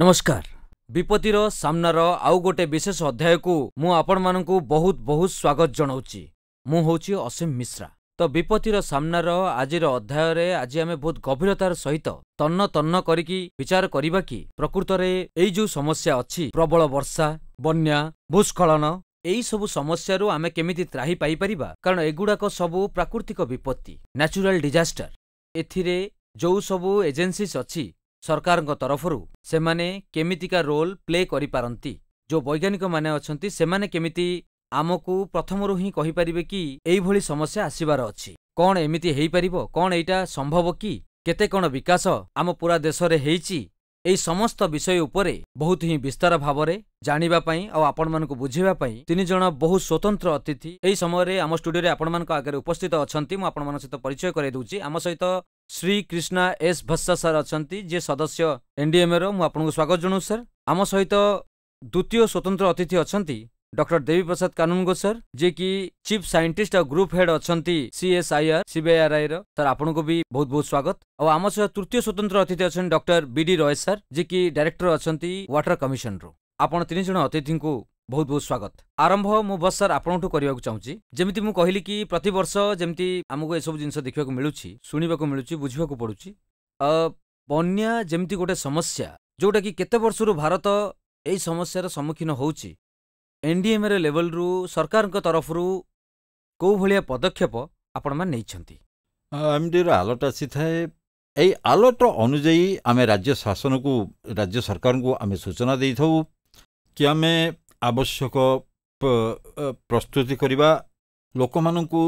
नमस्कार। विपत्तिर सामनार आउ गोटे विशेष अध्याय को मु आपण मानकु बहुत बहुत स्वागत जनाउची। मु होची असीम मिश्रा। तो विपत्तिर सामनार आजिर अध्याय रे आज आमे बहुत गभीरतार सहित तन्न तन्न करिकी विचार करिबा कि प्रकृत रे एई जो समस्या अछि प्रबल वर्षा, बन्या, भूस्खलन एई सबु समस्या रो आमे केमिति त्राही पाई परिबा, कारण एगुडाक सबु प्राकृतिक विपत्ति नेचुरल डिजास्टर। एथिरे जो सबु एजेंसीज अछि सरकार तरफरु से माने केमितिका रोल प्ले करि पारंती, जो वैज्ञानिक माने अछंती से माने केमिति आमको प्रथमरु ही कहि परिबे कि एई भली समस्या आसीबार अछि, कोन एमिति हेई परिबो, कोन एइटा संभव कि, केते कोन विकास आम पूरा देश रे हेइची। एई समस्त विषय उपरे बहुत ही विस्तार भावरे जानिबा पई आ आपण मानको बुझिबा पई तीन जण बहुत स्वतंत्र अतिथि एई समय रे आम स्टूडियो रे आपण मानको आगे उपस्थित अछंती। मु आपण मानक सहित परिचय करे दूची। आम सहित श्री कृष्णा एस भस्सा सर अछंती, जे सदस्य एनडीएमए रो। मु आपनको स्वागत जणाउ सर। आम सहित द्वितीय स्वतंत्र अतिथि अछंती डॉक्टर देवी प्रसाद कानूनगो सर, जे कि चीफ साइंटिस्ट और ग्रुप हेड अछंती सीएसआईआर सीबीआईआर रो। सर आपनको भी बहुत बहुत स्वागत। और आम सहित तृतीय स्वतंत्र अतिथि अछंती डॉक्टर बीडी रॉय सर, जे कि डायरेक्टर अछंती वाटर कमिशन रो। आपण तीन जण अतिथि को बहुत बहुत स्वागत। आरंभ मु बस सर आपनठु करिया चाहूची। जेमिति मु कहली कि प्रति वर्ष जेमिति हमको ए सब जिंस देखिबा को मिलुची, सुनिबा को मिलुची, बुझिबा को पडुची। बन्या जेमिति गोटे समस्या जोटा कि केते वर्षरु भारत एई समस्यार सम्मुखीन होउची। एनडीएमए रे लेवल रु सरकार को तरफ रु को भलिया पदक्षेप आपण मान नैछंती। एमडी रो अलर्ट आसी थाए। एई अलर्ट अनुଯାୟୀ आमे राज्य शासन को, राज्य सरकार को आमे सूचना देई थाउ कि आमे आवश्यक प्रस्तुति करिबा, लोक माननकु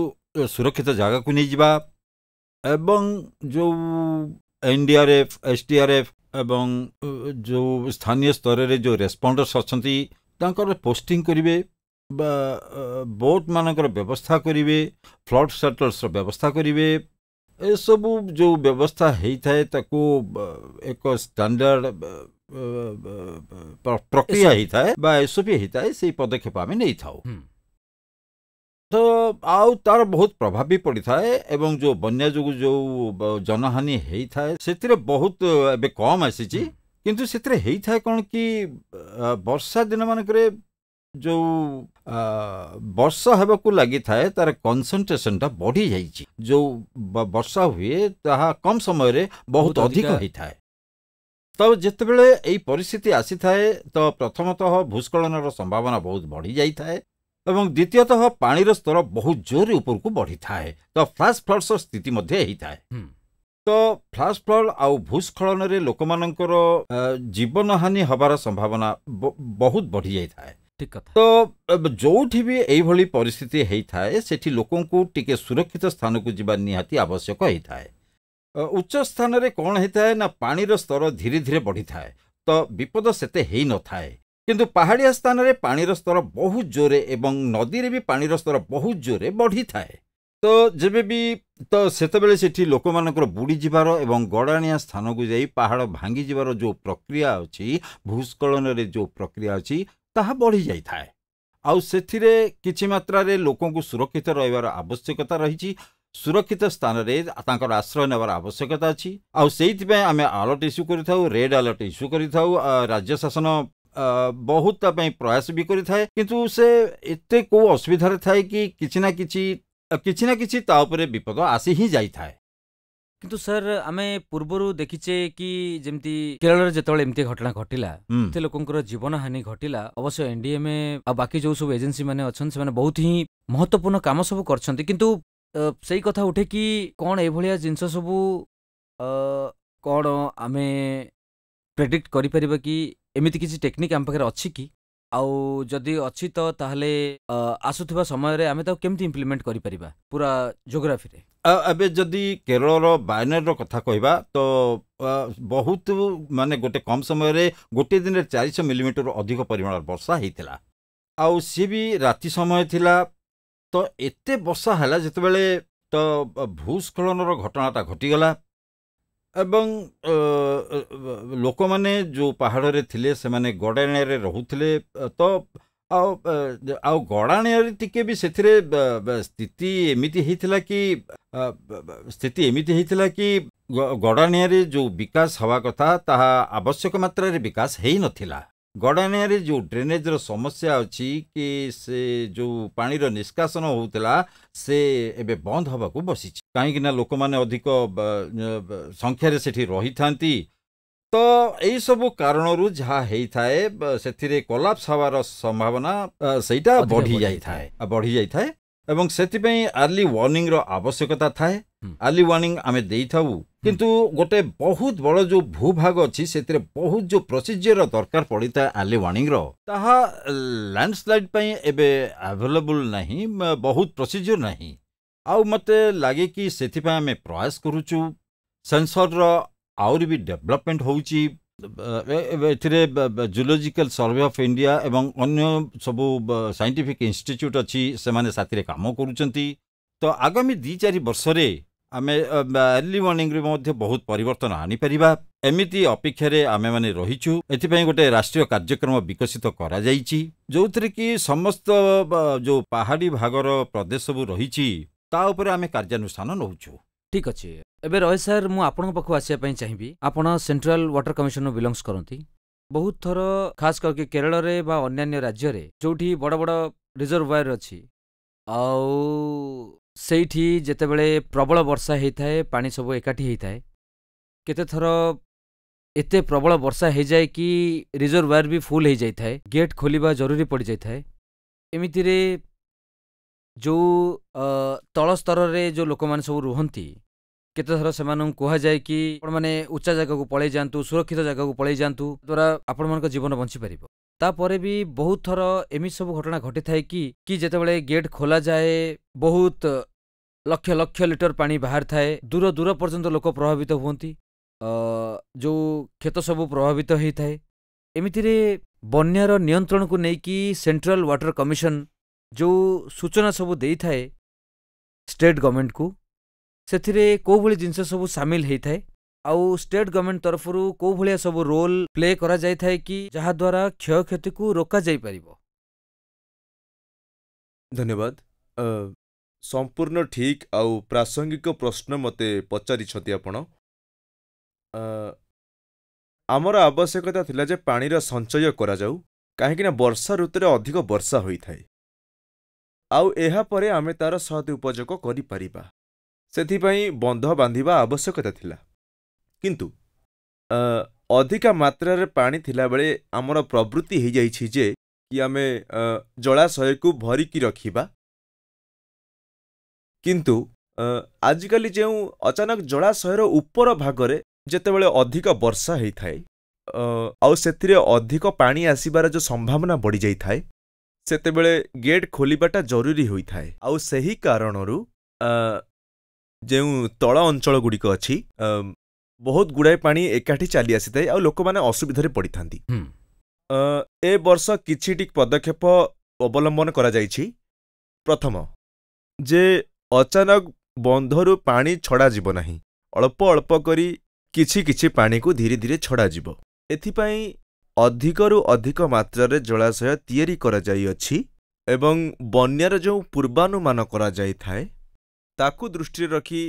सुरक्षित जगह को नहीं जिबा, एवं जो एनडीआरएफ एसडीआरएफ एवं जो स्थानीय स्तर रे जो रेस्पोंडर्स अछंती तांकर पोस्टिंग करिवे, बोट मानकर व्यवस्था करिवे, फ्लड सेटल्स व्यवस्था करिवे। ए सब जो व्यवस्था हेई थाए ताको एक स्टैंडर्ड प्रक्रिया ही थाए बा एसओपी ही थाए, से पदक्षेप आमे नहीं थाउ। तो आउ तार बहुत प्रभाव भी पड़ी थाए, एवं जो बन्या जो जनहानि हेई थाए सेतिरे बहुत एबे कम आसीची। किंतु सेतिरे हेई थाए कोन कि वर्षा दिन मानकरे जो वर्षा हेबाकू लगी थाए तार कंसंट्रेशन टा बढ़ी जाइची। जो वर्षा हुए ताहा कम समय रे बहुत अधिक होई थाए। तो जेतेबेले एई परिस्थिति आसी थाए तो प्रथमतः भूस्खलनर संभावना बहुत बढ़ी जाई थाए, एवं द्वितीयतः पानीर स्तर बहुत जोर ऊपर को बढ़ी थाए। तो फ्लैश फ्लड्स स्थिति मध्ये हेई थाए। तो फ्लैश फ्लड आउ भूस्खलन रे लोक मानकर जीवन हानि हबार संभावना बहुत बढ़ी जाई थाए। ठीक कथा। तो जोठी भी एई भली परिस्थिति हेई थाए सेठी लोकों को टिके सुरक्षित स्थान को जिबा निहाती आवश्यक हेई थाए। उच्च स्थान रे कोन हेई थाए ना पानीर स्तर धीरे धीरे बढ़ी थाए, तो विपद सेते हेई न थाए। किंतु पहाड़िया स्थान रे पानीर स्तर बहुत जोरे एवं नदी रे भी पानीर स्तर बहुत जोरे बढ़ी थाए। तो जेबे भी तो सेतेबेले सेठी लोक मानकर बुड़ी जिबार एवं गड़ाणिया स्थान को जाई पहाड़ भांगी जिबार जो प्रक्रिया अछि, भूस्खलन रे जो प्रक्रिया अछि ताहा बढ़ी जाई थाए। आउ सेथिरे किछि मात्रा रे लोकों को सुरक्षित रहिबार आवश्यकता रहिछि, सुरक्षित स्थान रे तांकर आश्रय नेबार आवश्यकता अछि। आउ सेइति पे आमे अलर्ट इश्यू करिथाउ, रेड अलर्ट इश्यू करिथाउ। राज्य शासन बहुत तापई प्रयास भी करिथाए, किंतु से एते को असुविधा रे थाए कि किछि ना किछि ता उपरे विपद आसी ही जाई थाए। किंतु सर आमे पूर्वरु देखिचे कि जेमती केरल रे जेतबेले एमती घटना घटिला, ते लोकंकर जीवन हानि घटिला। अवश्य एनडीएमए आ बाकी जो सब एजेंसी माने अछन से माने बहुत ही महत्वपूर्ण काम सब करछंती। किंतु सही कथा उठे कि कोन ए भलिया जिंस सब कोन आमे प्रेडिक्ट करि परिबा कि एमिति किछि टेक्निक आम पाखरे अछि कि, आउ जदि अछि तो ताहले आसुथिबा समय रे आमे ता केमति इंप्लीमेंट करि परिबा पूरा ज्योग्राफी रे। अबे जदि केरल बायनर रो कथा कहबा तो बहुत माने गोटे कम समय रे गोटे दिन रे 400 मिलीमीटर अधिक परिमाण वर्षा हेतिला। आउ सी भी राति समय थिला। तो एते वर्षा हैला जेतेबेले तो भूस्खलन रो घटनाटा घटिगला, एवं लोक माने जो पहाड़ रे थिले से माने गड़ाणे रे रहुथिले। तो आउ गड़ाणे टिके भी स्थिति एमिति हेतिला कि गड़ाणिया जो विकास हवा कथा ताहा आवश्यक मात्रा रे विकास हेई नथिला। गड़ाणिया जो ड्रेनेजर समस्या अच्छी कि से जो पानीर निष्कासन होता से एबे बंद हवा को बसी कहीं लोक मैंने अधिक संख्यार से रही था तो यही सब कारण जहाँ होता है से कोलाप्स हवार संभावना सेटा बढ़ी जाए एवं सेतिपई अर्ली वार्निंग रो आवश्यकता थाए। अर्ली वार्निंग आमे देई थाउ किंतु गोटे बहुत बड़ जो भूभाग अच्छी से बहुत जो प्रोसीजर दरकार पड़ी था अर्ली वार्निंग रो ताहा लैंडस्लाइड पई एबे अवेलेबल नहीं, बहुत प्रोसीजर नहीं। आउ मते लागे कि सेतिपई आमे प्रयास करूचु सेंसर रो आउरी भी डेवलपमेंट होउची जूलॉजिकल सर्वे ऑफ इंडिया एवं अन्य सबू साइंटिफिक इंस्टीट्यूट अच्छी से माने साथी काम करुचंती। तो आगामी 2-4 वर्ष रे आमे अर्ली वार्निंग रे मध्य बहुत परिवर्तन आनी परिबा एमिति अपेक्षा रे आमे माने रहिछु। एथिपई गोटे राष्ट्रीय कार्यक्रम विकसित करा जाईची जोथरे कि समस्त जो पहाड़ी भागर प्रदेश सब रहिची ता ऊपर आमे कार्यानुष्ठान नउछु। ठीक अच्छे एबे रहे सर मु आपन पाखु आसिया पई चाहिबी। आपण सेंट्रल वाटर कमिशन नो बिलोंग्स करंती। बहुत थर खास करके केरल रे बा अन्य राज्य रे जोठी बड़ बड़ रिजर्वायर अछि आउ सेठी जेतेबेले प्रबल वर्षा हेइथाय पानी सब एकाठी हेइथाय केते थर एते प्रबल वर्षा हे जाय कि रिजर्वायर भी फुल हे जाइथाय, गेट खोलिबा जरूरी पड़ जाइथाय। एमिति रे जो तल स्तर रे जो लोक माने सब रुहंती केते थर सेमानन कहा जाए कि आपण माने उच्चा जगह को पळै जांतु, सुरक्षित जगह को पळै जांतु द्वारा आपण मानक जीवन बंची परिबो। तापरे भी बहुत थर एमि सब घटना घटी थाए कि जेतेबेले गेट खोला जाए बहुत लक्ष लक्ष लिटर पानी बाहर थाए, दूर दूर पर्यंत लोक प्रभावित हुंती, जो खेत सब प्रभावित होई थाए। एमिति रे बन्यार नियंत्रण को नै कि सेंट्रल वाटर कमिशन जो सूचना सब देई थाए स्टेट गवर्नमेंट को सेथिरे को भली जिनस सब शामिल हेई थाए आउ स्टेट गवर्नमेंट तरफरु को भलिया सब रोल प्ले करा जाय थाए कि जहा द्वारा क्षय क्षति को रोका जाय परिबो। धन्यवाद। संपूर्ण ठीक आउ प्रासंगिक प्रश्न मते पचारि छथि आपण। आमर आवश्यकता थिला जे पानीर संचय करा जाऊ काहेकि ना वर्षा ऋतुरे अधिक वर्षा होई थाए आउ एहा परे आमे तार सदुपयोग करि परिबा सेथिपई बंध बांधिबा आवश्यकता थिला। किंतु अधिका मात्रा रे पानी थिला बेले आमर प्रवृत्ति हो जाइछि जे कि आमे जलाशय को भरिकी रखिबा। किंतु आजिकाली जो अचानक जलाशयर ऊपर भागरे जेतेबेले अधिक वर्षा हेई थाए आउ सेथिरे अधिक पानी आसीबार जो संभावना बढ़ी जाई थाए सेतेबेले गेट खोलिबाटा जरूरी होई थाए आउ सही कारणरू जो तल अंचल गुड़िक अच्छी बहुत गुड़ाए पानी एकाठी चली आसी थाए आ लोक माने असुविधा पड़ी थांती। ए वर्ष किछि पदक्षेप अवलंबन करा जाइछि। प्रथम जे अचानक बंधरु पानी छड़ा जीव नाही, अल्प अल्प करी किछि किछि पानी को धीरे धीरे छड़ा जीव। एथिपई अधिकरु अधिक मात्रा रे जलाशय तैयारी करा जाई अछि एवं बन्यार जो पूर्वानुमान करा जाई थाए ताकू दृष्टि रखी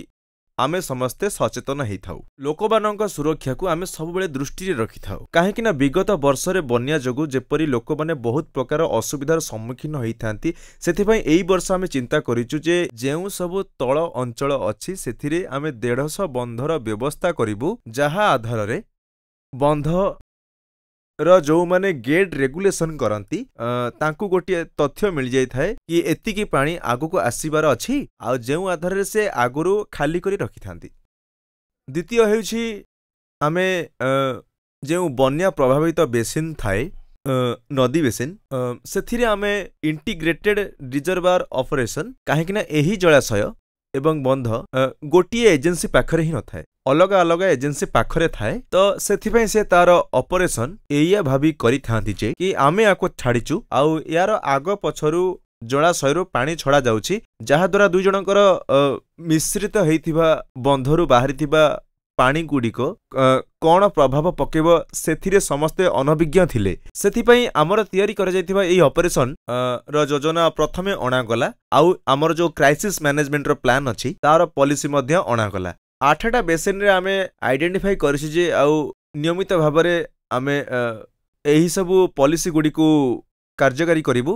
आमे समस्ते सचेतन हेई थाउ। लोकमानक सुरक्षा को आमे सबबेले दृष्टि रखि थाउ काहेकि ना विगत वर्ष रे बन्या जगु जेपरि लोक माने बहुत प्रकार असुविधार सम्मुखीन होई थांती सेथिपई एई वर्ष आमे चिंता करिचु जे जेउ सब तळ अंचल अछि सेथिरे आमे 150 बंधर व्यवस्था करिबु जहा आधार रे बंध र जो माने गेट रेगुलेशन करंती तांकु गोटे तथ्य मिल जाई थाए कि एतिकी पानी आगु को आसीबार अछि आ जेउ आधार रे से आगुरु खाली करी रखि थांती। द्वितीय हेउछि आमे जेउ बन्या प्रभावित बेसिन थाए नदी बेसिन सेथिरे आमे इंटीग्रेटेड रिजर्वायर ऑपरेशन काहेकि ना एही जलाशय एवं बंध गोटिए एजेंसी पाखरे ही न थाए, अलग अलग एजेंसी पाखरे थाए। तो सेथिपई से तार ऑपरेशन एया भाबी करि थांती जे कि आमे आको छाड़ीचु आउ यार आग पछरु जलाशयरु पानी छड़ा जाउछि जहा द्वारा दुई जनकर मिश्रित हेइथिबा बंधरु बाहरिथिबा पानी गुड़िक कौन प्रभाव पकेब सेथिरे समस्ते अनभिज्ञ थिले। सेथिपई आमर तैयारी करा जायथिबा एई ऑपरेशन र योजना प्रथमे अणागला आउ आमर जो क्राइसिस मैनेजमेंट रो प्लान अछि तार पॉलिसी मध्य अणागला 8टा बेसिन रे आमे आइडेंटिफाई करछि जे आउ नियमित भाबरे आमे एही सबु पॉलिसी गुडी को कार्यकारी करिवु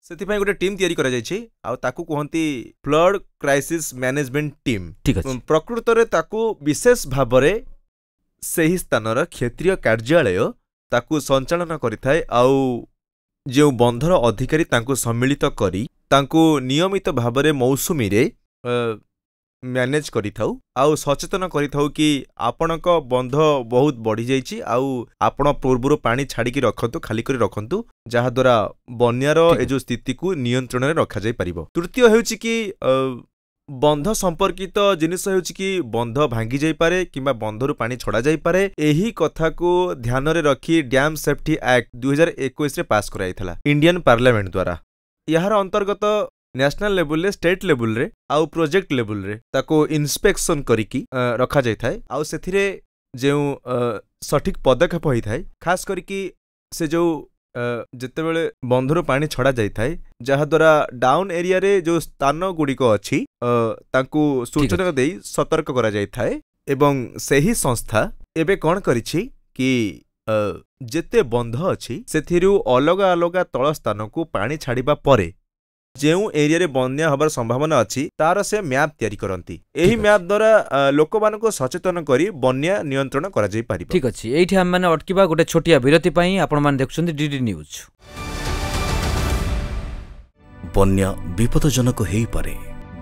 सेतिपाई गोटे टीम तयारी करा जायछि आ ताकू कहंती फ्लड क्राइसिस मैनेजमेंट टीम ठीक अछि प्रकृत रे ताकू विशेष भाबरे सेही स्थानर क्षेत्रीय कार्यालय ताकू संचालन करिथाय आउ जे बंधर अधिकारी तांको सम्मिलित करी तांको नियमित भाबरे मौसुमी रे मैनेज करिथाउ आउ सचेतन करिथाउ कि आपणक बंध बहुत बढ़ी जाइछि आउ आपण पूर्वरु पानी छाड़िकी रखंतु खाली करी रखंतु जहा द्वारा बन्यार ए जो स्थिति को नियंत्रण रे रखा जाय परिबो। तृतीय हेउछि कि बंध संपर्कित जिनिस हेउछि कि बंध भांगी जाय पारे किंबा बंधरु पानी छड़ा जाय पारे एही कथा को ध्यान रे रखी डैम सेफ्टी एक्ट 2021 रे पास कराइथला इंडियन पार्लियामेंट द्वारा। यार अंतर्गत नेशनल लेवल रे स्टेट लेवल रे आउ प्रोजेक्ट लेवल रे ताको इंस्पेक्शन करिकी रखा जाय थाए आउ सेथिरे जेउ सठिक पदक्षेप होई थाए खास करिकी से जो जेतेबेले बंधरु पानी छड़ा जाय थाए जहा द्वारा डाउन एरिया रे जो स्थान गुड़िक अछि तांकु सूचना देई सतर्क करा जाय थाए एवं सेही संस्था एबे कोन करिछि कि जेते बंध अछि सेथिरु अलगा अलगा तळ स्थान को पानी छाड़िबा परे जेउ एरिया रे बन्या हबार संभावना अछि तार से मैप तयारी करंती एही मैप द्वारा लोक मानको सचेतन करी बन्या नियंत्रण करा जाय पारिबो। ठीक अछि एठी हम माने अटकिबा गोटे छोटिया विरति पई आपण मान देखुछन्ती डीडी न्यूज। बन्या विपदजनक हेई पारे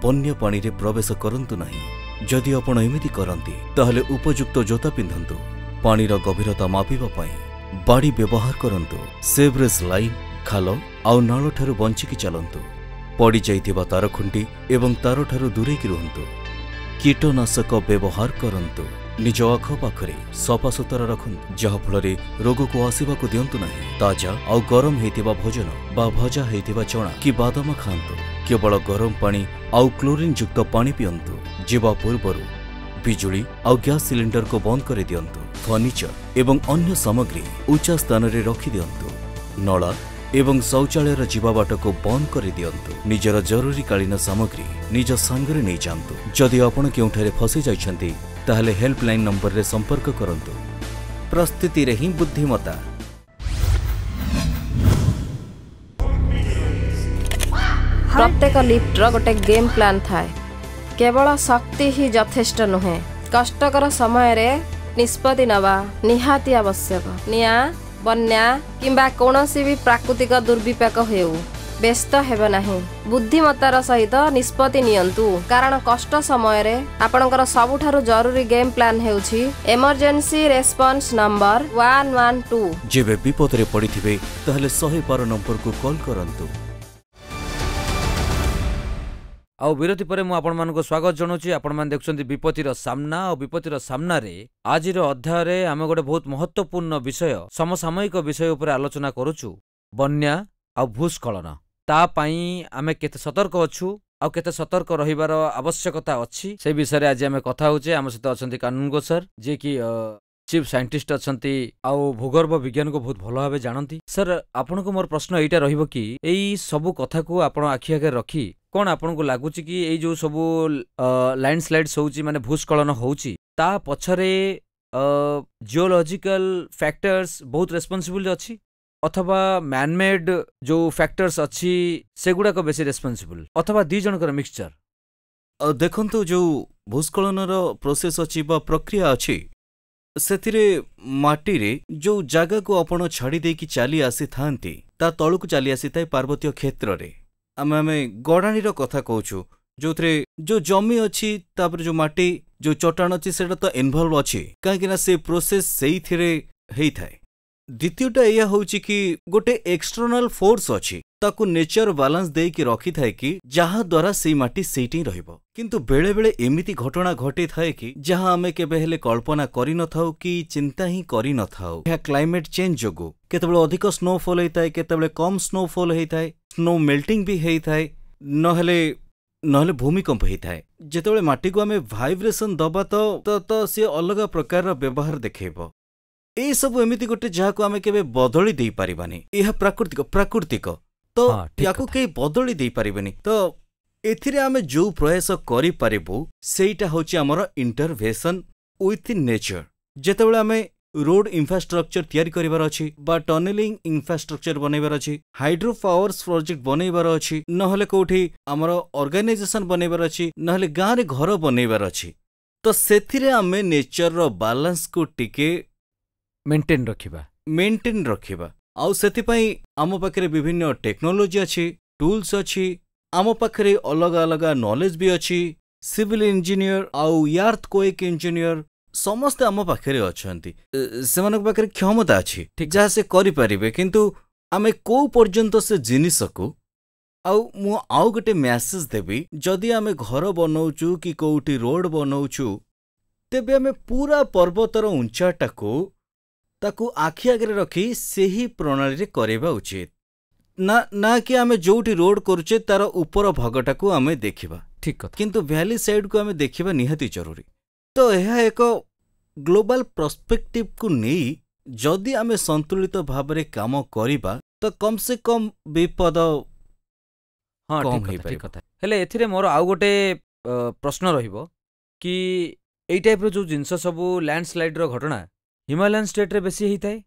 बन्या पानी रे प्रवेश करंतु नाही जदि आपण एमिति करंती ताहले उपयुक्त जोता पिंधंतु पानी रो गभीरता मापिबा पई बाड़ी व्यवहार करंतु सेवरेज लाइन खाल आउ नाଳ ठाରୁ बंचिकी चलंतु पड़ी जाइथिबा तार खुंटी एवं तार ठारू दूरेकी रुहंतु कीटनाशक व्यवहार करंतु निज आख पाखरे सफा सुतरा रखंतु जहा फଳରେ रोग को आसीबाकू दियंतु नाही ताजा आउ गरम हेतिबा भोजन बा भजा हेतिबा चଣା कि बादाम खांतु केवल गरम पानी आउ क्लोरीन युक्त पानी पियंतु जीवा पूर्वरु बिजुली आउ गैस सिलेंडर को बंद कर दियंतु फर्निचर एवं अन्य सामग्री उच्च स्थान रे रखि दियंतु नला एवं शौचालय जीवा बाट को बंद कर दियंतु निजर जरूरीकालीन सामग्री निज संगरे नहीं जांतु जदि आपण केउठारे फसी जाइछंती ताहले हेल्पलाइन नंबर रे संपर्क करंतु प्रस्तुति रे ही बुद्धिमता। प्रत्येक लिफ्टर गोटे गेम प्लान थाए केवल शक्ति ही यथेष्ट नुहे कष्टकर समय रे निष्पत्ति नवा निहाती आवश्यक निया बन्या किंबा कौनसी भी प्राकृतिक दुर्विपाक हेउ व्यस्त हेबे नाही बुद्धिमतार सहित निष्पत्ति नियंतु कारण कष्ट समय रे आपणकर सबुठारु जरूरी गेम प्लान हेउछि इमरजेंसी रेस्पॉन्स नंबर 112 जेबे विपद रे पड़िथिबे ताहले 112 नंबर को कॉल करंतु। आउ विरति परे मु आपण मानको स्वागत जणाउछि आपण मान देखुछन्ती विपत्तिर सामना और विपत्तिर सामना रे आजिर अध्याय रे आमे गोटे बहुत महत्वपूर्ण विषय समसामयिक विषय ऊपर आलोचना करूछु बन्या आ भूस्खलन ता पई आमे केते सतर्क अछु आ केते सतर्क रहिबार आवश्यकता अछि से विषय रे आज आमे कथा होचे हम सहित अछन्ती कानूनगो सर जे कि चीफ साइंटिस्ट अछन्ती आउ भूगर्भ विज्ञान को बहुत भलो भाबे जानंती सर आपण को मोर प्रश्न एटा रहिबो कि एई सब कथा को आपण आखि आगे रखी कौन आपन को लागुची कि एई जो सब लैंडस्लाइड्स होउची माने भूस्खलन होउची ता पछरे जियोलॉजिकल फैक्टर्स बहुत रेस्पोंसिबल अछि अथवा मैनमेड जो फैक्टर्स अछि सेगुडा को बेसी रेस्पोंसिबल अथवा दी जनकर मिक्सचर देखंतु जो भूस्खलन रो प्रोसेस अछि बा प्रक्रिया अछि सेथिरे माटी रे जो जागा को आपण छाड़ी दे कि चली आसी थांती ता तळु को चली आसी ताई पार्वतीय क्षेत्र रे आमे गड़ाणी रो कथा कहूछु जोथरे जो जमी अछि तापर जो माटी जो चट्टान अछि सेटा तो इन्वॉल्व अछि काहे ना से प्रोसेस सेही थिरे हेई थाए द्वितीयटा एया होउची कि गोटे एक्सटर्नल फोर्स अछि ताकू नेचर बैलेंस दे कि रखी थाए कि जहा द्वारा से माटी सेठी रहइबो किंतु बेले बेले एमिति घटना घटी थाए कि जहा हमें केबे हेले कल्पना करि न थाउ कि चिंता ही करि न थाउ या क्लाइमेट चेंज जोगु केतेबेले अधिक स्नोफॉल हेइताए केतेबेले कम स्नोफॉल हेइताए स्नो मेल्टिंग भी हेइताए नहले भूमिकंप हेइताए जेतेबेले माटी को हमें वाइब्रेशन दबा तो से अलग प्रकार व्यवहार देखैबो ए सब एमिति गोटे जहा को हमें केबे बदली देई परिबानी यह प्राकृतिक तो याकू के बदली देई परिबेनी तो एथिरे आमे जो प्रयास करि पारिबु सेइटा होछि हमर इंटरवेंशन विथ नेचर। जेतेबेले आमे रोड इंफ्रास्ट्रक्चर तैयारी करिवार अछि बा टनेलिंग इंफ्रास्ट्रक्चर बनैबार अछि, हाइड्रो पावर्स प्रोजेक्ट बनैबार अछि, नहले कोठी हमर ऑर्गेनाइजेशन बनैबार अछि, नहले गाँ रे घर बनैबार अछि, तो सेथिरे आमे नेचर रो बैलेंस को टिके मेंटेन रखिबा। आउ सेति पई आम पाखरे विभिन्न टेक्नोलॉजी अछि, टूल्स अछि, आम पाखरे अलग अलग नॉलेज भी अछि। सिविल इंजीनियर आउ यार्थक्वेक इंजीनियर समस्ते आम पाखरे अछंती, सेमानक पाखरे क्षमता अछि जहाँ से करि परिबे, किंतु आमे को पर्यंत से जिनिसकु आउ मु आउ गोटे मेसेज देबी, जदि आमे घर बनौचु कि कोउटी रोड बनौचु तेबे आमे पूरा पर्वतर उंचाटाको ताकू आखि आगे रखी सेही प्रणाली रे करेबा उचित, ना कि आमे जोटी रोड करूचे तार ऊपर भागटाको आमे देखिबा। ठीक कथा। किंतु वैली साइड को आमे देखिबा निहाती जरूरी। तो यह एक ग्लोबल पर्सपेक्टिव को नहीं जदि आमे संतुलित भाबरे काम करिबा तो कम से कम विपद हाँ कम ठीक होई कथा। हेले एथिरे मोर आउ गोटे प्रश्न रहिबो कि एई टाइप रो जो जिंस सबू लैंडस्लाइड रो घटना हिमालयन स्टेट रे बेसी हेई थाए,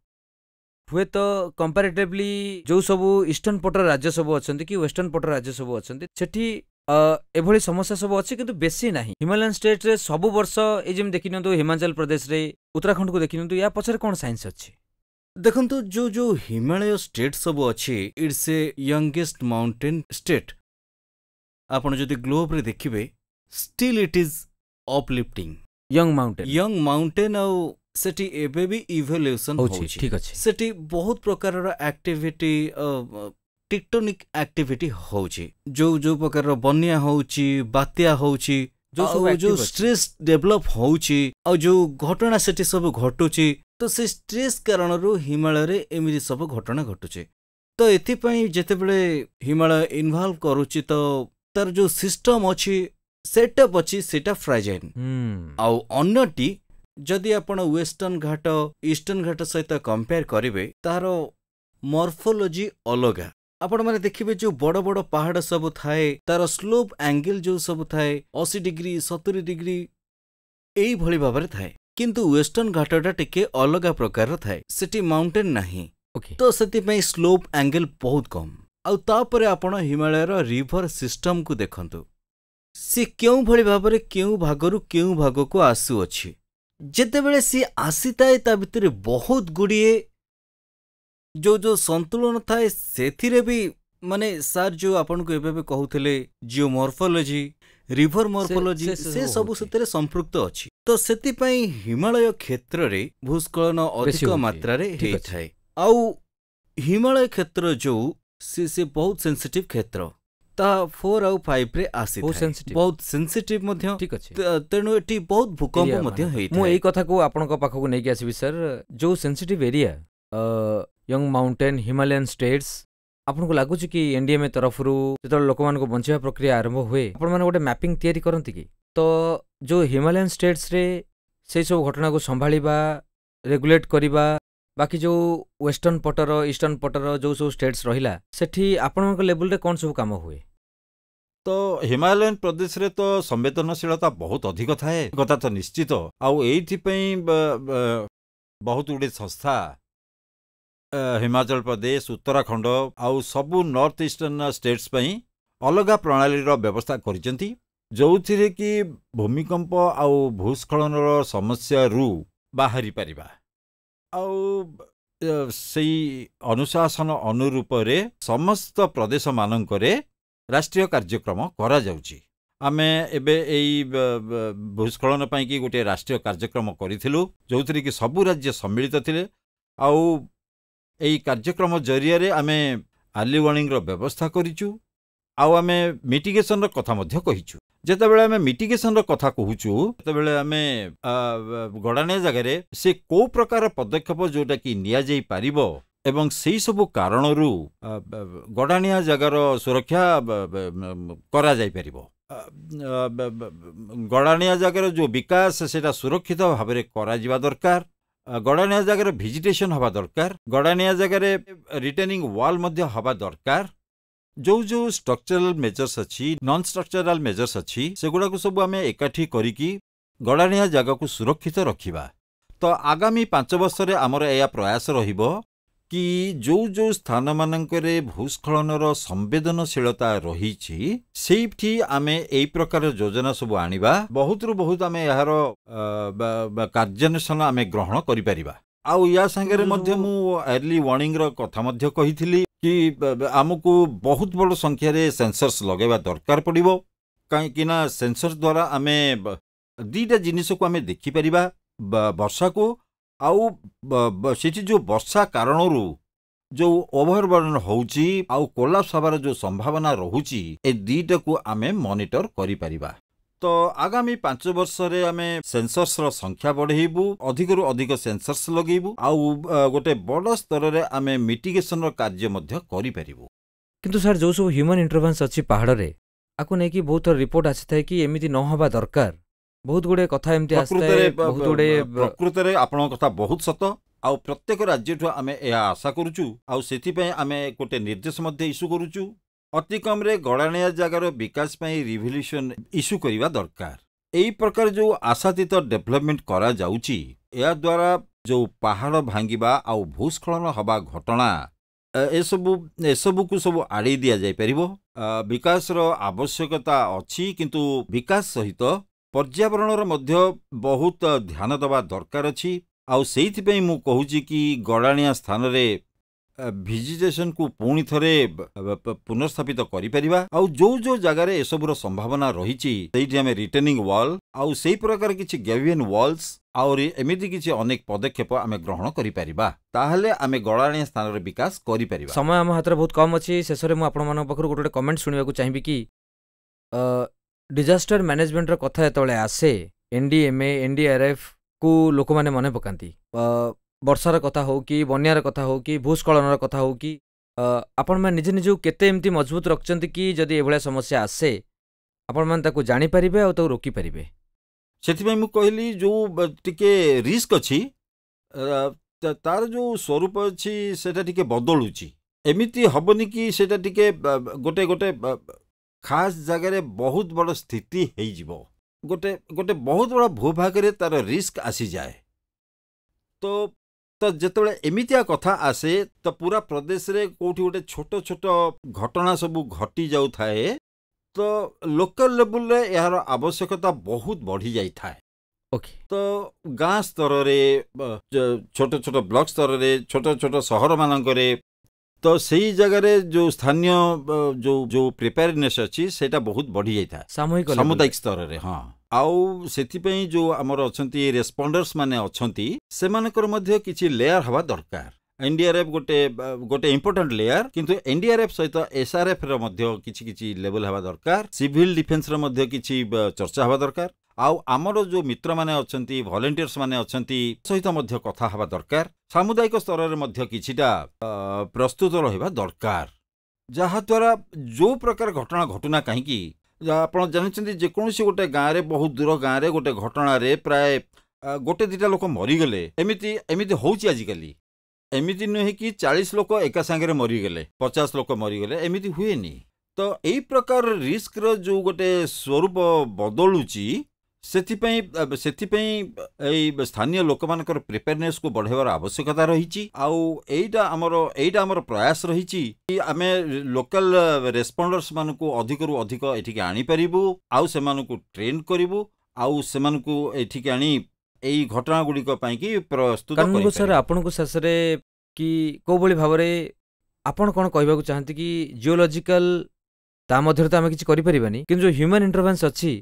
हुए तो कंपैरेटिवली जो सबू ईस्टर्न पटर राज्य सबू अछंती कि वेस्टर्न पटर राज्य सबू अछंती सेठी एभली समस्या सब अच्छी किंतु बेसी नाही। हिमालयन स्टेट रे सबु वर्ष ए जेम देखि नियंतु हिमाचल प्रदेश रे उत्तराखंड को देखि नियंतु या पछरे कोन साइंस अछि? देखंतु जो जो हिमालय स्टेट सब अछि it's a youngest mountain state. आपण जदि ग्लोब रे देखिबे still it is uplifting young mountain आउ सेठी एबे भी इवोल्यूशन होछि। ठीक अछि। सेठी बहुत प्रकार रो एक्टिविटी टेक्टोनिक एक्टिविटी होछि, जो प्रकार रो बन्या होछि, बात्या होछि, जो स्ट्रेस डेवलप होछि और जो घटना सेठी सब घटुछि, तो से स्ट्रेस कारण रो हिमालय रे एमिति सब घटना घटुछि। तो एथि पई जेतेबेले हिमालय इन्वॉल्व करूछि तो तार जो सिस्टम अछि सेटअप अछि सेटा फ्राजाइल। आउ अन्यटी जदि आपण वेस्टर्न घाट ईस्टर्न घाट सहित कंपेयर करिवे तारो मॉर्फोलॉजी अलगा। आपण माने देखिबे जो बड़ बड़ पहाड़ सब थाए तार स्लोप एंगल जो सब थाए 80 डिग्री 70 डिग्री एई भली भाबरे थाए, किंतु वेस्टर्न घाटटा टिके अलगा प्रकार थाए, सेठी माउंटेन नाही। तो सेति पई स्लोप एंगल बहुत कम। आउ तापरे आपण हिमालय रो रिवर सिस्टम को देखंतु, से केउ भली भाबरे केउ भागरु केउ भाग को आसु अछि। जेतेबेले सी आसीताए ता भितरे बहुत गुड़िए जो संतुलन थाए सेथिरे भी माने सार जो आपन को एबे कहउथिले जियोमॉर्फोलॉजी रिवर मॉर्फोलॉजी से सब सेतरे संपृक्त अछि। तो सेति पई हिमालय क्षेत्र रे भूस्खलन अधिक मात्रा रे हेइ थाए। आउ हिमालय क्षेत्र जो से बहुत सेंसिटिव क्षेत्र ता 4 आउ 5 रे आसी बहुत सेंसिटिव मध्य। ठीक अछि। तेनु एटी बहुत भूकंप मध्य हेइ थाए। मु एई कथा को आपन को पाखो को नै के आसीबि सर, जो sensitive area young mountain Himalayan states आपन को लागु कि एनडीएमए तरफरु जेतल लोकमान को बंचिया प्रक्रिया आरंभ हुए आपण माने गोटे मैपिंग तयारी करंती कि? तो जो हिमालयन स्टेट्स रे से सब घटना को संभाळिबा रेगुलेट करिबा, बाकी जो वेस्टर्न पटर ईस्टर्न पटर जो सब स्टेट्स रहिला सेठी आपण को लेवल रे कोन सब काम हुए? तो हिमालयन प्रदेश रे तो संवेदनशीलता बहुत अधिक थाए कथा तो निश्चित। आउ एइथि पई बहुत गुडे संस्था हिमाचल प्रदेश उत्तराखंड आउ सबु नॉर्थ ईस्टर्न स्टेट्स पई अलगा प्रणाली रो व्यवस्था करिसेंती, जोथिरे कि भूमिकंप आउ भूस्खलन रो समस्या रु बाहरी परिबा। आउ सेई अनुशासन अनुरूप रे समस्त प्रदेश मानकरे राष्ट्रीय कार्यक्रम करा जाउची। आमे एबे एई भूस्खलन पई कि गोटे राष्ट्रीय कार्यक्रम करिथिलु जोथिरे कि सबु राज्य सम्मिलित थिले। आउ एई कार्यक्रम जरिया रे आमे अर्ली वार्निंग रो व्यवस्था करिचु। आउ आमे मिटिगेशन रो कथा मध्य कहिचु। जेतेबेले आमे मिटिगेशन रो कथा कहूचु तेबेले आमे गड़ाने जगह रे से को प्रकार पदक्षेप जोटा कि निया जाई पारिबो एवं सेई सबु कारणरू गड़ानिया जगार सुरक्षा करा जाई परिबो। गड़ानिया जगार जो विकास सेटा सुरक्षित भाव में करा जिबा दरकार। गड़ानिया जगार भिजिटेशन हवा दरकार। गड़ानिया जगार रिटेनिंग वाल मध्य हवा दरकार जो स्ट्रक्चरल मेजर्स अच्छी नॉन स्ट्रक्चरल मेजर्स अच्छी सेगुड़ा को सब आमे एकाठी करिकी गड़ाणिया जगह को सुरक्षित रखिबा। तो आगामी 5 वर्ष रे हमर एया प्रयास रहिबो कि जो स्थान मानकरे भूस्खलनर संवेदनशीलता रही सेठी आमे एई प्रकार योजना सब आनिबा बहुत रु बहुत आमे यार कार्यान्वेषण आमे ग्रहण करि परिबा। आउ या संगे मध्य मु अर्ली वार्निंग रो कथा मध्य कहिथिली कि आमको बहुत बड़ संख्या रे सेंसर्स लगेबा दरकार पड़िबो काहेकि ना सेंसर्स द्वारा आमे दीटा जिनिस को आमे देखि परिबा वर्षा को आउ सेठी जो वर्षा कारणरू जो ओवरबर्न होउची आउ कोलाप्स हबार जो संभावना रहुची ए दीटा को आमे मॉनिटर करि परिबा। तो आगामी 5 वर्ष रे आमे सेंसर्स रो संख्या बढ़ेबू अधिकरु अधिक सेंसर्स लगेबू आउ गोटे बड़ स्तर रे आमे मिटिगेशन रो कार्य मध्य करि परिबू। किंतु सर जो सब ह्यूमन इंटरवेंस अछि पहाड़ रे आको नै कि बहुत रिपोर्ट आछिथाय कि एमिति न होबा दरकार बहुत गुडे कथा एमती आस्ते बहुत गुडे प्रकृत रे आपन कथा बहुत सत आउ प्रत्येक राज्य ठो आमे एहा आशा करूचु आउ सेति पय आमे कोटे निर्देश मध्ये इशू करूचु अति कम रे गड़ाणिया जगार विकास पय रिवोल्यूशन इशू करिवा दरकार। एई प्रकार जो आशातीत डेवलपमेंट करा जाउची या द्वारा जो पहाड़ भांगिबा आउ भूस्खलन हबा घटना एसबु को सब आड़े दिया जाय परिबो। विकास रो आवश्यकता अछि किंतु विकास सहित पर्यावरणर मध्य बहुत ध्यान दबा दरकार अछि आउ सेइथि पय मु कहूची कि गड़ाणिया स्थान रे भिजिटेशन को पुणी थरे पुनर्स्थापित करि परिबा आउ जो जगह रे एसबुर संभावना रहिछि सेइथि हमें रिटर्निंग वॉल आउ सेइ प्रकार किछि गैवियन वॉल्स और एमिति किछि अनेक पदक्षेप आमे ग्रहण करि परिबा ताहले आमे गड़ाणिया स्थान रे विकास करि परिबा। समय हम हाथ रे बहुत कम अछि शेष रे मु आपण मानक पखरु गोटे कमेंट सुनिबा को चाहिबी कि डिजास्टर मैनेजमेंट रो कथा एतळे आसे एनडीएमए एनडीआरएफ को लोक माने मने पकांती वर्षार कथा हो कि बन्यार कथा हो कि भूस्खलनर कथा हो कि आपण माने निजे निजे केते एमती मजबूत रखचंती कि जदि एभळा समस्या आसे आपण माने ताको जानि परिबे आ ताको रोकी परिबे। सेथिबे मु कहली जो टिके रिस्क अछि तार जो स्वरूप अछि सेटा टिके बदलुची एमिति हबनी कि सेटा टिके गोटे गोटे खास जगह रे बहुत बड़ स्थिति हेइ जिवो गोटे गोटे बहुत बड़ा भूभाग रे तार रिस्क आसी जाए तो जेतबे एमितिया कथा आसे तो पूरा प्रदेश रे कोठी गोटे छोट छोट घटना सब घटी जाउ थाए तो लोकल लेवल रे यार आवश्यकता बहुत बढ़ी जाई थाए। ओके तो गाँ स्तर रे छोट छोट ब्लॉक स्तर रे छोट छोट शहर मानक रे तो सही जगह रे जो स्थानीय जो प्रिपेयरनेस अछि सेटा बहुत बढ़ी जाई था सामुदायिक स्तर रे। हाँ आउ सेति पई जो हमर अछंती रेस्पोंडर्स माने अछंती सेमानकर मध्य किछि लेयर हवा दरकार। एनडीआरएफ गोटे इंपोर्टेंट लेयर किंतु एनडीआरएफ सहित एसआरएफ रो मध्य किछि लेवल हवा दरकार सिविल डिफेंस रो मध्य किछि चर्चा हवा दरकार आउ आमर जो मित्र माने अछंती वॉलंटियर्स माने अछंती सहित मध्य कथा हवा दरकार सामुदायिक स्तर रे मध्य किछिटा प्रस्तुत रहिबा दरकार जहा द्वारा जो प्रकार घटना घटना कहीं की आपण जानछंती जे कोनोसी गोटे गाँ रे बहुत दूर गाँ रे गोटे घटना रे प्राय गोटे दिटा लोक मरीगले एमिति होउची आजिकाली एमिति नुहे कि 40 लोक एका संगे मरीगले 50 लोक मरीगले एमिति हुएनी। तो एई प्रकार रिस्क रो जो गोटे स्वरूप बदलुची सेथिपई स्थानीय लोक मानकर प्रिपेयरनेस को बढ़ेवार आवश्यकता रही आउ एटा हमर प्रयास रही कि आमे लोकल रेस्पोंडर्स मानकु अधिकरु अधिक एठिके आनी परिबु आउ सेमानकु ट्रेन करिवु आउ सेमानकु एठिके आनी एई घटना गुडी को पई कि प्रस्तुत करिवु। सर आपन को शेषरे कि को बळी भाबरे आपन कोन कहबा को चाहंती कि जियोलॉजिकल ता मध्यरे त आमे किछ करि परिबानी किंतु जो ह्यूमन इंटरवेंस अछि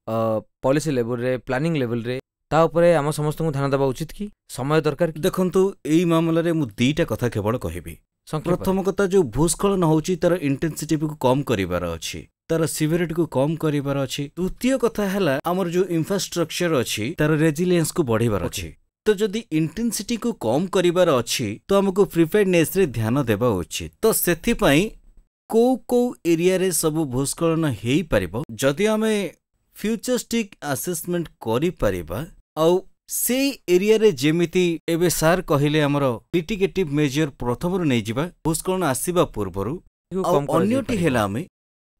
पॉलिसी लेवल रे प्लानिंग लेवल रे ता ऊपर आम समस्त को ध्यान देवा उचित कि समय दरकार देखंतु एई मामला रे मु दीटा कथा केवल कहबी। प्रथम कथा जो भूस्खलन होउची तार इंटेंसिटी को कम करिवार अछि तार सिवियरिटी को कम करिवार अछि। द्वितीय कथा हैला हमर जो इंफ्रास्ट्रक्चर अछि तार रेजिलियंस को बढ़िवार अछि। तो जदि इंटेंसिटी को कम करिवार अछि तो हमको प्रिपेयर्डनेस रे ध्यान देवा उचित। तो सेथि पई को एरिया रे सब भूस्खलन हेई परिबो जदि हमें फ्यूचरिस्टिक असेसमेंट करि परिबा आउ से एरिया रे जेमिति एबे सार कहिले हमरो मिटिगेटिव मेजर प्रथमरु नै जिबा भूस्खलन आसीबा पूर्वरु ଆଉ ଅନ୍ୟଟି ହେଲା ଆମେ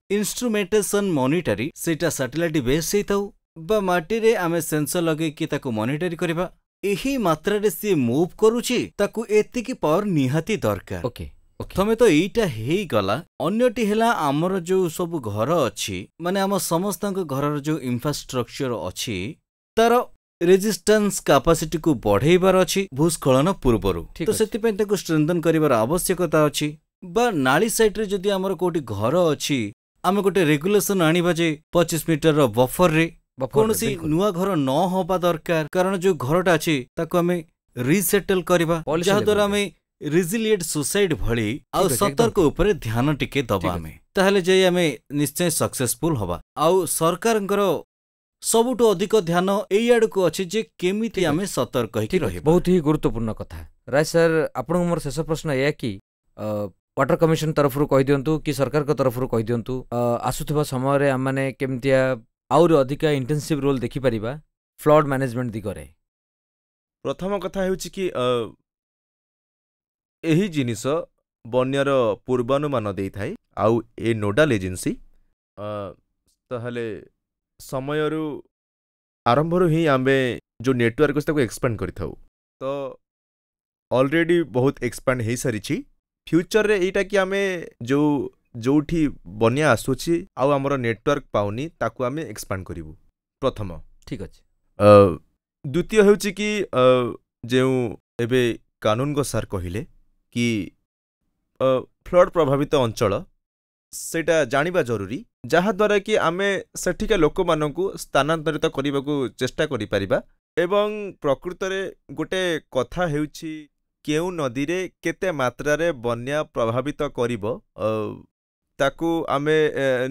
ଇନ୍ଷ୍ଟ୍ରୁମେଣ୍ଟେସନ୍ ମନିଟରି, ସେଇଟା ସାଟେଲାଇଟ୍ ବେସ୍ ହେଇଥାଉ ବା ମାଟିରେ ଆମେ ସେନ୍ସର ଲଗେଇକି ତାକୁ ମନିଟରି କରିବା। ଏହି ମାତ୍ରାରେ ସିଏ ମୁଭ୍ କରୁଛି, ତାକୁ ଏତିକି ପାୱାର ନିହାତି ଦରକାର। ଓକେ ଓକେ ପ୍ରଥମେ ତ ଏଇଟା ହେଇଗଲା। ଅନ୍ୟଟି ହେଲା ଆମର ଯୋଉ ସବୁ ଘର ଅଛି, ମାନେ ଆମ ସମସ୍ତଙ୍କ ଘରର ଯୋଉ ଇନଫ୍ରାଷ୍ଟ୍ରକ୍ଚର ଅଛି, ତାର ରେଜିଷ୍ଟାନ୍ସ କାପାସିଟିକୁ ବଢେଇବାର ଅଛି ଭୂସ୍ଖଳନ ପୂର୍ବରୁ। ଠିକ୍ ତ ଅଛି। ସେଥିପାଇଁ ତାକୁ ଷ୍ଟ୍ରେନ୍ଥେନ୍ କରିବାର ଆବଶ୍ୟକତା ଅଛି। ବା ନାଳି ସାଇଡ୍ରେ ଯଦି ଆମର କୋଉଠି ଘର ଅଛି, ଆମେ ଗୋଟେ ରେଗୁଲେସନ ଆଣିବା ଯେ 25 ମିଟରର ବଫରରେ କୌଣସି ନୂଆ ଘର ନ ହବା ଦରକାର, କାରଣ ଯୋଉ ଘରଟା ଅଛି ତାକୁ ଆମେ ରିସେଟଲ କରିବା, Policy ଯାହାଦ୍ୱାରା level ରେ। ଆମେ ରିଜିଲିଏଣ୍ଟ ସୋସାଇଟି ଭଳି ଆଉ ଅଛି, ସତର୍କ ଏକଦମ ଉପରେ ଧ୍ୟାନ ଟିକେ ଠିକ୍ ଦବା ଅଛି। ଆମେ, ତାହେଲେ ଯାଇ ଆମେ ନିଶ୍ଚୟ ସକ୍ସେସଫୁଲ ହବା। ଆଉ ସରକାରଙ୍କର ସବୁଠୁ ଅଧିକ ଧ୍ୟାନ ଏଇ ଆଡକୁ ଅଛି ଯେ କେମିତି ଠିକ୍ ଆମେ ସତର୍କ ହେଇକି ଠିକ୍ ଅଛି, ରହିବା। ବହୁତ ହି ଗୁରୁତ୍ୱପୂର୍ଣ୍ଣ କଥା। ରାୟ ସାର୍, ଆପଣଙ୍କୁ ମୋର ଶେଷ ପ୍ରଶ୍ନ ଏଇଆ କି ୱାଟର କମିଶନ ତରଫରୁ କହିଦିଅନ୍ତୁ କି ସରକାରଙ୍କ ତରଫରୁ କହିଦିଅନ୍ତୁ, ଆସୁଥିବା ସମୟରେ ଆମମାନେ କେମିତିଆ ଆହୁରି ଅଧିକା ଇଣ୍ଟେନ୍ସିଭ୍ ରୋଲ୍ ଦେଖିପାରିବା ଫ୍ଲଡ୍ ମ୍ୟାନେଜମେଣ୍ଟ ଦିଗରେ। ପ୍ରଥମ କଥା ହେଉଛି କି ଏହି ଜିନିଷ ବନ୍ୟାର ପୂର୍ବାନୁମାନ ଦେଇଥାଏ, ଆଉ ଏ ନୋଡାଲ ଏଜେନ୍ସି ତାହେଲେ ସମୟରୁ ଆରମ୍ଭରୁ ହିଁ ଆମେ ଯେଉଁ ନେଟୱାର୍କ ଅଛି ତାକୁ ଏକ୍ସପାଣ୍ଡ କରିଥାଉ। ତ ଅଲରେଡ଼ି ବହୁତ ଏକ୍ସପାଣ୍ଡ ହେଇସାରିଛି। ଫ୍ୟୁଚରରେ ଏଇଟା କି ଆମେ ଯୋଉଠି ବନ୍ୟା ଆସୁଛି ଆଉ ଆମର ନେଟୱାର୍କ ପାଉନି, ତାକୁ ଆମେ ଏକ୍ସପାଣ୍ଡ କରିବୁ ପ୍ରଥମ। ଠିକ୍ ଅଛି। ଦ୍ୱିତୀୟ ହେଉଛି କି ଯେଉଁ ଏବେ କାନୁନଗୋ ସାର୍ କହିଲେ କି ଫ୍ଲଡ୍ ପ୍ରଭାବିତ ଅଞ୍ଚଳ, ସେଇଟା ଜାଣିବା ଜରୁରୀ, ଯାହାଦ୍ୱାରା କି ଆମେ ସେଠିକା ଲୋକମାନଙ୍କୁ ସ୍ଥାନାନ୍ତରିତ କରିବାକୁ ଚେଷ୍ଟା କରିପାରିବା। ଏବଂ ପ୍ରକୃତରେ ଗୋଟେ କଥା ହେଉଛି କେଉଁ ନଦୀରେ କେତେ ମାତ୍ରାରେ ବନ୍ୟା ପ୍ରଭାବିତ କରିବ, ତାକୁ ଆମେ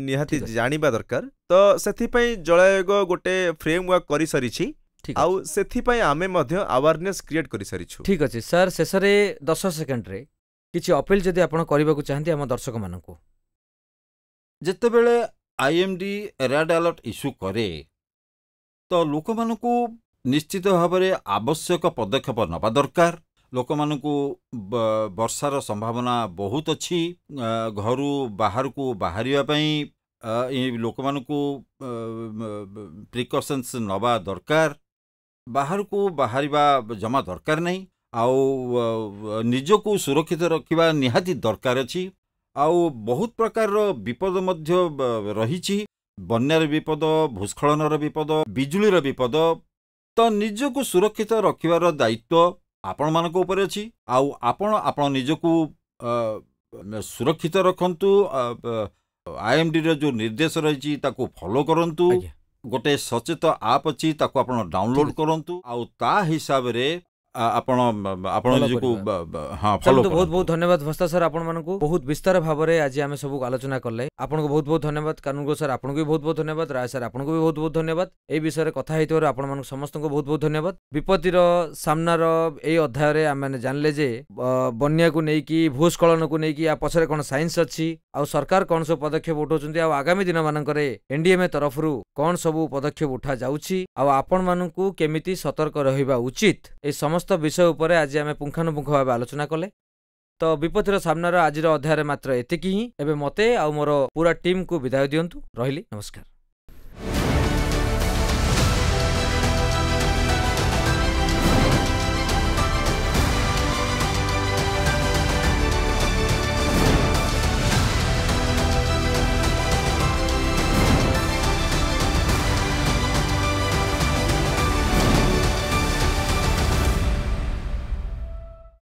ନିହାତି ଠିକ୍ ଅଛି। ଜାଣିବା ଦରକାର। ତ ସେଥିପାଇଁ ଜଳ ଆୟୋଗ ଗୋଟେ ଫ୍ରେମୱାର୍କ କରିସାରିଛି, ଠିକ୍ ଆଉ ଅଛି। ସେଥିପାଇଁ ଆମେ ମଧ୍ୟ ଆୱାରନେସ୍ କ୍ରିଏଟ୍ କରିସାରିଛୁ। ଠିକ୍ ଅଛି ସାର୍, ଶେଷରେ 10 ସେକେଣ୍ଡରେ କିଛି ଅପିଲ ଯଦି ଆପଣ କରିବାକୁ ଚାହାନ୍ତି ଆମ ଦର୍ଶକମାନଙ୍କୁ। ଯେତେବେଳେ ଆଇଏମ୍ଡି ରେଡ୍ ଆଲର୍ଟ ଇସ୍ୟୁ କରେ, ତ ଲୋକମାନଙ୍କୁ ନିଶ୍ଚିତ ଭାବରେ ଆବଶ୍ୟକ ପଦକ୍ଷେପ ନେବା ଦରକାର। ଲୋକମାନଙ୍କୁ ବର୍ଷାର ସମ୍ଭାବନା ବହୁତ ଅଛି, ଘରୁ ବାହାରକୁ ବାହାରିବା ପାଇଁ ଲୋକମାନଙ୍କୁ ପ୍ରିକସନ୍ସ ନେବା ଦରକାର। ବାହାରକୁ ବାହାରିବା ଜମା ଦରକାର ନାହିଁ, ଆଉ ନିଜକୁ ସୁରକ୍ଷିତ ରଖିବା ନିହାତି ଦରକାର ଅଛି। ଆଉ ବହୁତ ପ୍ରକାରର ବିପଦ ମଧ୍ୟ ରହିଛି, ବନ୍ୟାର ବିପଦ, ଭୂସ୍ଖଳନର ବିପଦ, ବିଜୁଳିର ବିପଦ। ତ ନିଜକୁ ସୁରକ୍ଷିତ ରଖିବାର ଦାୟିତ୍ୱ ଆପଣମାନଙ୍କ ଉପରେ ଅଛି, ଆଉ ଆପଣ ନିଜକୁ ସୁରକ୍ଷିତ ରଖନ୍ତୁ। ଆଇଏମ୍ଡିର ଯେଉଁ ନିର୍ଦ୍ଦେଶ ରହିଛି ତାକୁ ଫଲୋ କରନ୍ତୁ। ଆଜ୍ଞା। ଗୋଟେ ସଚେତ ଆପ୍ ଅଛି, ତାକୁ ଆପଣ ଡାଉନଲୋଡ୍ ଠିକ୍ ଅଛି। କରନ୍ତୁ, ଆଉ ତା ହିସାବରେ ଆପଣ Follow ନିଜକୁ କରିବା। ହଁ ଫଲୋ ଚାଲନ୍ତୁ, ବହୁତ କରନ୍ତୁ। ବହୁତ ଧନ୍ୟବାଦ ଭସ୍ତା ସାର୍, ଆପଣମାନଙ୍କୁ ବହୁତ ବିସ୍ତାର ଭାବରେ ଆଜି ଆମେ ସବୁ ଆଲୋଚନା କଲେ। ଆପଣଙ୍କୁ ବହୁତ ବହୁତ ଧନ୍ୟବାଦ। କାନୁନଗୋ ସାର୍, ଆପଣଙ୍କୁ ବି ବହୁତ ବହୁତ ଧନ୍ୟବାଦ। ରାୟ ସାର୍, ଆପଣଙ୍କୁ ବି ବହୁତ ବହୁତ ଧନ୍ୟବାଦ। এই ବିଷୟରେ କଥା ହେଇଥିବାରୁ ଆପଣମାନଙ୍କୁ ସମସ୍ତଙ୍କୁ ବହୁତ ବହୁତ ଧନ୍ୟବାଦ। ବିପତ୍ତିର ସାମ୍ନାର ଏଇ ଅଧ୍ୟାୟରେ ଆମେ ଜାଣିଲେ ଯେ ବନ୍ୟାକୁ ନେଇକି, ଭୂସ୍ଖଳନକୁ ନେଇକି ୟା ପଛରେ କ'ଣ ସାଇନ୍ସ ଅଛି, ଆଉ ସରକାର କ'ଣ ସବୁ ପଦକ୍ଷେପ ଉଠାଉଛନ୍ତି, ଆଉ ଆଗାମୀ ଦିନମାନଙ୍କରେ ଏନ୍ଡିଏମ୍ଏ ତରଫରୁ କ'ଣ ସବୁ ପଦକ୍ଷେପ ଉଠାଯାଉଛି, ଆଉ ଆପଣମାନଙ୍କୁ କେମିତି ସତର୍କ ରହିବା ଉଚିତ, এই ସମସ୍ତ ବିଷୟ ଉପରେ ଆଜି ଆମେ ପୁଙ୍ଖାନୁପୁଙ୍ଖ ଭାବେ ଆଲୋଚନା କଲେ। ତ ବିପତ୍ତିର ସାମ୍ନାର ଆଜିର ଅଧ୍ୟାୟରେ ମାତ୍ର ଏତିକି ହିଁ। ଏବେ ମୋତେ ଆଉ ମୋର ପୁରା ଟିମ୍କୁ ବିଦାୟ ଦିଅନ୍ତୁ। ରହିଲି, ନମସ୍କାର।